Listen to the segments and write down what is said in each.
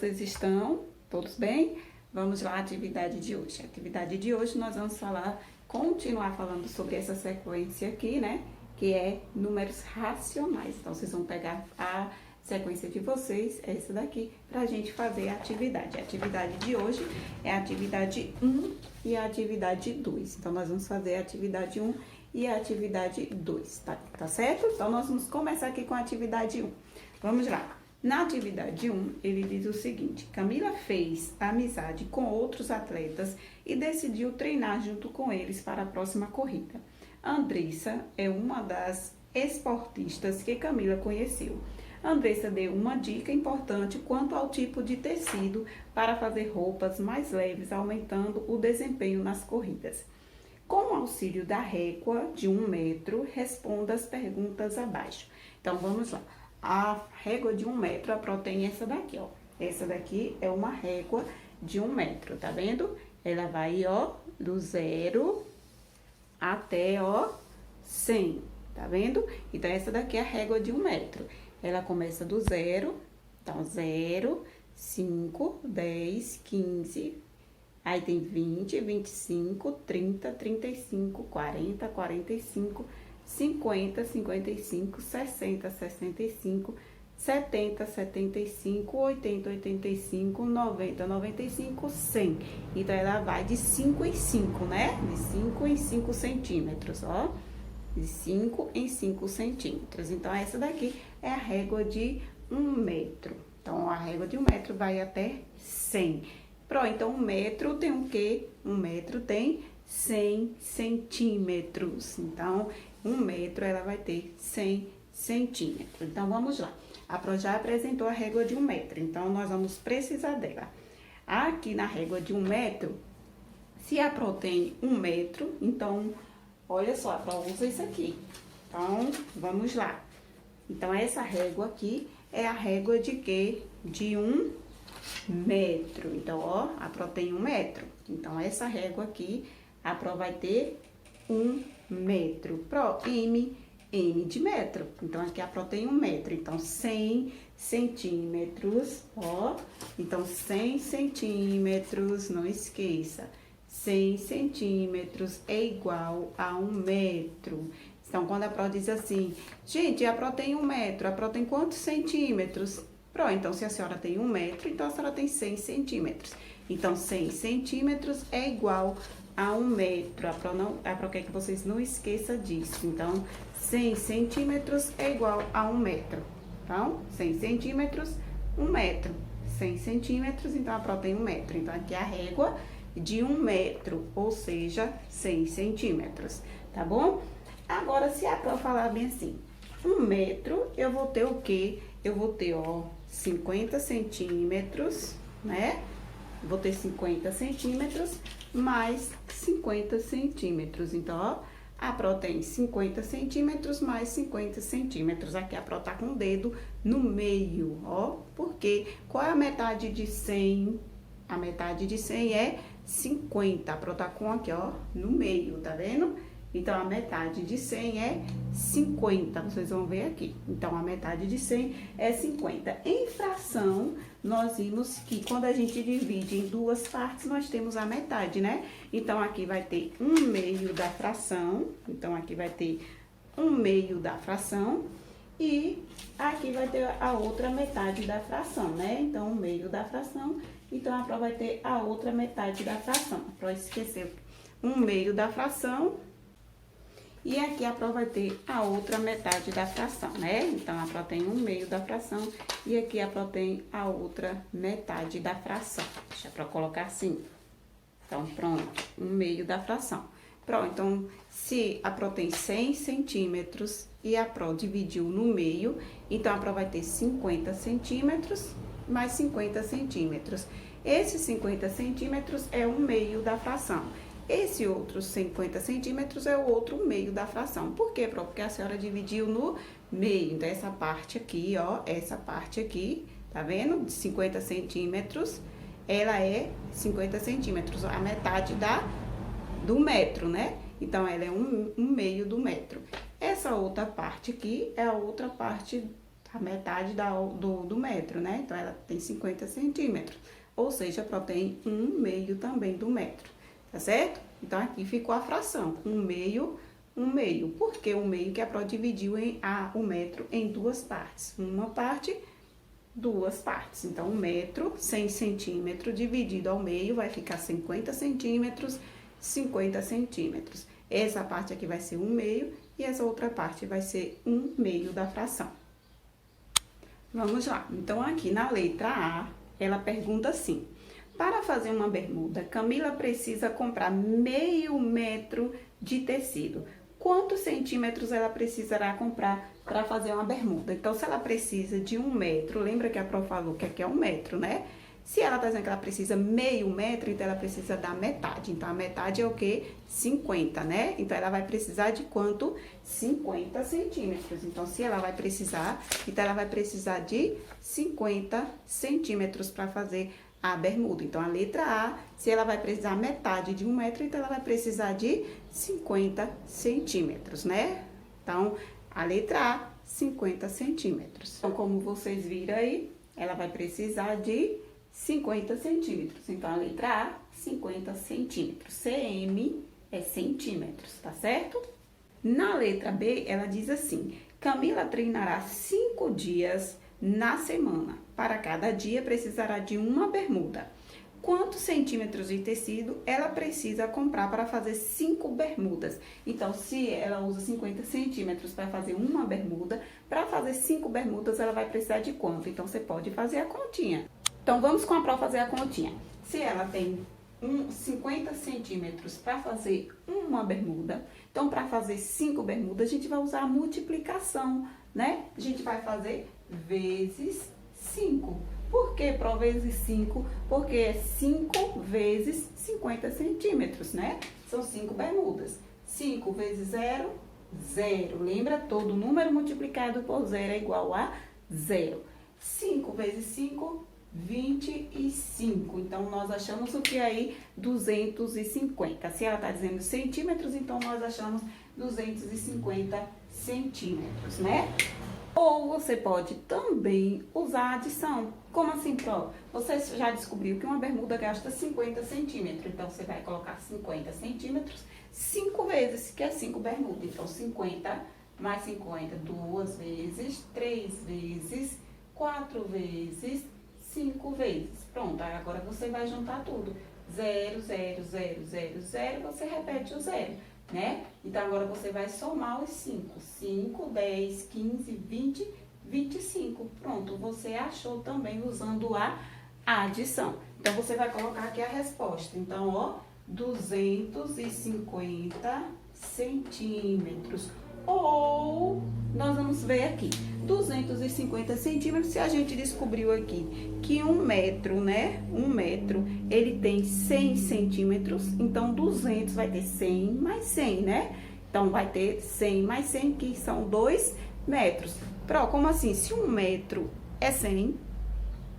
vocês estão? Todos bem? Vamos lá à atividade de hoje. A atividade de hoje nós vamos continuar falando sobre essa sequência aqui, né? Que é números racionais. Então, vocês vão pegar a sequência de vocês, essa daqui, pra gente fazer a atividade. A atividade de hoje é a atividade 1 e a atividade 2. Então, nós vamos fazer a atividade 1 e a atividade 2, tá certo? Então, nós vamos começar aqui com a atividade 1. Vamos lá. Na atividade 1, ele diz o seguinte: Camila fez amizade com outros atletas e decidiu treinar junto com eles para a próxima corrida. Andressa é uma das esportistas que Camila conheceu. Andressa deu uma dica importante quanto ao tipo de tecido para fazer roupas mais leves, aumentando o desempenho nas corridas. Com o auxílio da régua de 1 metro, responda as perguntas abaixo. Então, vamos lá. A régua de 1 metro, a Pro tem essa daqui, ó. Essa daqui é uma régua de 1 metro, tá vendo? Ela vai, ó, do 0 até, ó, 100, tá vendo? Então, essa daqui é a régua de 1 metro. Ela começa do 0, então, 0, 5, 10, 15, aí tem 20, 25, 30, 35, 40, 45, 50, 55, 60, 65, 70, 75, 80, 85, 90, 95, 100. Então, ela vai de 5 em 5, né? De 5 em 5 centímetros, ó. De 5 em 5 centímetros. Então, essa daqui é a régua de 1 metro. Então, a régua de 1 metro vai até 100. Pronto, então, 1 metro tem o quê? 1 metro tem 100 centímetros. Então, 1 metro ela vai ter 100 centímetros. Então, vamos lá. A Pro já apresentou a régua de 1 metro, então nós vamos precisar dela. Aqui na régua de 1 metro, se a Pro tem 1 metro, então, olha só, a Pro usa isso aqui. Então, vamos lá. Então, essa régua aqui é a régua de quê? De 1 metro. Então, ó, a Pro tem 1 metro. Então, essa régua aqui, a Pro vai ter 1 metro. Pro, M de metro. Então, aqui a Pro tem 1 metro. Então, 100 centímetros, ó. Então, 100 centímetros, não esqueça. 100 centímetros é igual a 1 metro. Então, quando a Pro diz assim, gente, a Pro tem 1 metro, a Pro tem quantos centímetros? Pro, então, se a senhora tem 1 metro, então a senhora tem 100 centímetros. Então, 100 centímetros é igual a 1 metro. A Pro quer que vocês não esqueçam disso. Então, 100 centímetros é igual a 1 metro. Então, 100 centímetros, 1 metro. 100 centímetros, então a Pro tem 1 metro. Então, aqui é a régua de 1 metro, ou seja, 100 centímetros, tá bom? Agora, se a Pro falar bem assim, 1 metro, eu vou ter o quê? Eu vou ter, ó, 50 centímetros, né? Vou ter 50 centímetros mais 50 centímetros. Então, ó, a Pro tem 50 centímetros mais 50 centímetros. Aqui a Pro tá com o dedo no meio, ó. Porque qual é a metade de 100? A metade de 100 é 50. A Pro tá com aqui, ó, no meio, tá vendo? Então, a metade de 100 é 50, vocês vão ver aqui. Então, a metade de 100 é 50. Em fração, nós vimos que quando a gente divide em duas partes, nós temos a metade, né? Então, aqui vai ter 1 meio da fração. Então, aqui vai ter 1 meio da fração. E aqui vai ter a outra metade da fração, né? Então, 1 meio da fração. Então, a Pro vai ter a outra metade da fração. A Pro esqueceu 1 meio da fração. E aqui a Pro vai ter a outra metade da fração, né? Então, a Pro tem 1 meio da fração e aqui a Pro tem a outra metade da fração. Deixa a Pro colocar assim. Então, pronto, 1 meio da fração. Pronto, então, se a Pro tem 100 centímetros e a Pro dividiu no meio, então, a Pro vai ter 50 centímetros mais 50 centímetros. Esses 50 centímetros é 1 meio da fração. Esse outro 50 centímetros é o outro meio da fração. Por quê, Pro? Porque a senhora dividiu no meio. Então, essa parte aqui, ó, essa parte aqui, tá vendo? De 50 centímetros, ela é 50 centímetros, a metade do metro, né? Então, ela é um meio do metro. Essa outra parte aqui é a outra parte a metade do metro, né? Então, ela tem 50 centímetros. Ou seja, Pro tem 1/2 também do metro, tá certo? Então, aqui ficou a fração, 1/2, 1/2. Por que 1/2? Que a Pro dividiu o metro em duas partes. Uma parte, duas partes. Então, 1 metro, 100 centímetros, dividido ao meio, vai ficar 50 centímetros, 50 centímetros. Essa parte aqui vai ser 1/2 e essa outra parte vai ser 1/2 da fração. Vamos lá. Então, aqui na letra A, ela pergunta assim: para fazer uma bermuda, Camila precisa comprar meio metro de tecido. Quantos centímetros ela precisará comprar para fazer uma bermuda? Então, se ela precisa de 1 metro, lembra que a Pro falou que aqui é 1 metro, né? Se ela tá dizendo que ela precisa meio metro, então ela precisa da metade. Então, a metade é o quê? 50, né? Então, ela vai precisar de quanto? 50 centímetros. Então, se ela vai precisar, então ela vai precisar de 50 centímetros para fazer a bermuda. Então, a letra A, se ela vai precisar metade de 1 metro, então ela vai precisar de 50 centímetros, né? Então, a letra A, 50 centímetros. Então, como vocês viram aí, ela vai precisar de 50 centímetros. Então, a letra A, 50 centímetros. CM é centímetros, tá certo? Na letra B, ela diz assim: Camila treinará 5 dias na semana. Para cada dia, precisará de uma bermuda. Quantos centímetros de tecido ela precisa comprar para fazer 5 bermudas? Então, se ela usa 50 centímetros para fazer uma bermuda, para fazer 5 bermudas, ela vai precisar de quanto? Então, você pode fazer a continha. Então, vamos com a Pro fazer a continha. Se ela tem 50 centímetros para fazer uma bermuda, então, para fazer 5 bermudas, a gente vai usar a multiplicação, né? A gente vai fazer vezes 5. Por que Pro vezes 5? Porque é 5 vezes 50 centímetros, né? São 5 bermudas. 5 vezes 0, 0. Lembra? Todo número multiplicado por 0 é igual a 0. 5 vezes 5, 25. Então, nós achamos o que aí? 250. Se ela está dizendo centímetros, então nós achamos 250 centímetros, né? Ou você pode também usar a adição. Como assim, Pro? Você já descobriu que uma bermuda gasta 50 centímetros. Então, você vai colocar 50 centímetros 5 vezes, que é 5 bermudas. Então, 50 mais 50, 2 vezes, 3 vezes, 4 vezes, 5 vezes. Pronto, agora você vai juntar tudo. 0, 0, 0, 0, 0, você repete o 0, né? Então, agora você vai somar os 5. 5, 10, 15, 20, 25. Pronto, você achou também usando a adição. Então, você vai colocar aqui a resposta. Então, ó, 250 centímetros. Ou, nós vamos ver aqui, 250 centímetros, se a gente descobriu aqui que 1 metro, né? 1 metro, ele tem 100 centímetros, então 200 vai ter 100 mais 100, né? Então, vai ter 100 mais 100, que são 2 metros. Pro, como assim? Se 1 metro é 100,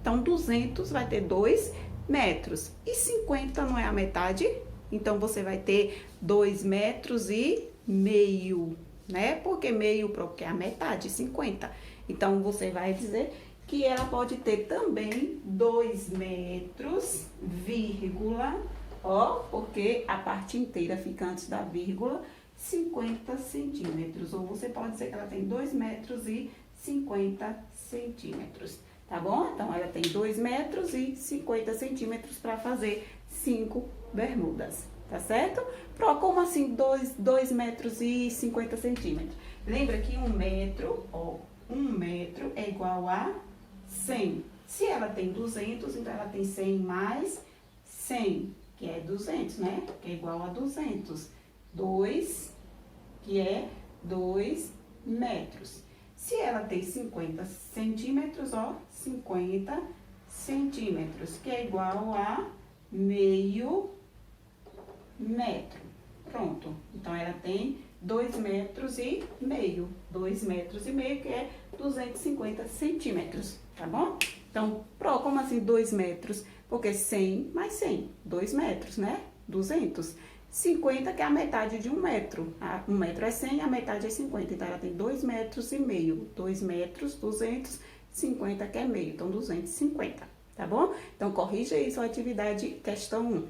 então 200 vai ter 2 metros. E 50 não é a metade? Então, você vai ter 2 metros e meio, né? Por que meio? Porque é a metade, 50. Então, você vai dizer que ela pode ter também 2 metros, vírgula, ó, porque a parte inteira fica antes da vírgula, 50 centímetros. Ou você pode dizer que ela tem 2 metros e 50 centímetros, tá bom? Então, ela tem 2 metros e 50 centímetros para fazer 5 bermudas, tá certo? Pro, como assim 2 metros e 50 centímetros? Lembra que 1 metro, ó, 1 metro é igual a 100. Se ela tem 200, então ela tem 100 mais 100, que é 200, né? Que é igual a 200. 2, que é 2 metros. Se ela tem 50 centímetros, ó, 50 centímetros, que é igual a meio metro. Pronto. Então, ela tem 2 metros e meio. 2 metros e meio, que é 250 centímetros, tá bom? Então, Pro, como assim 2 metros? Porque 100 mais 100, 2 metros, né? 200. 50, que é a metade de 1 metro. 1 metro é 100, a metade é 50. Então, ela tem 2,5 metros. 2 metros, 250, que é meio. Então, 250, tá bom? Então, corrija aí sua atividade, questão 1.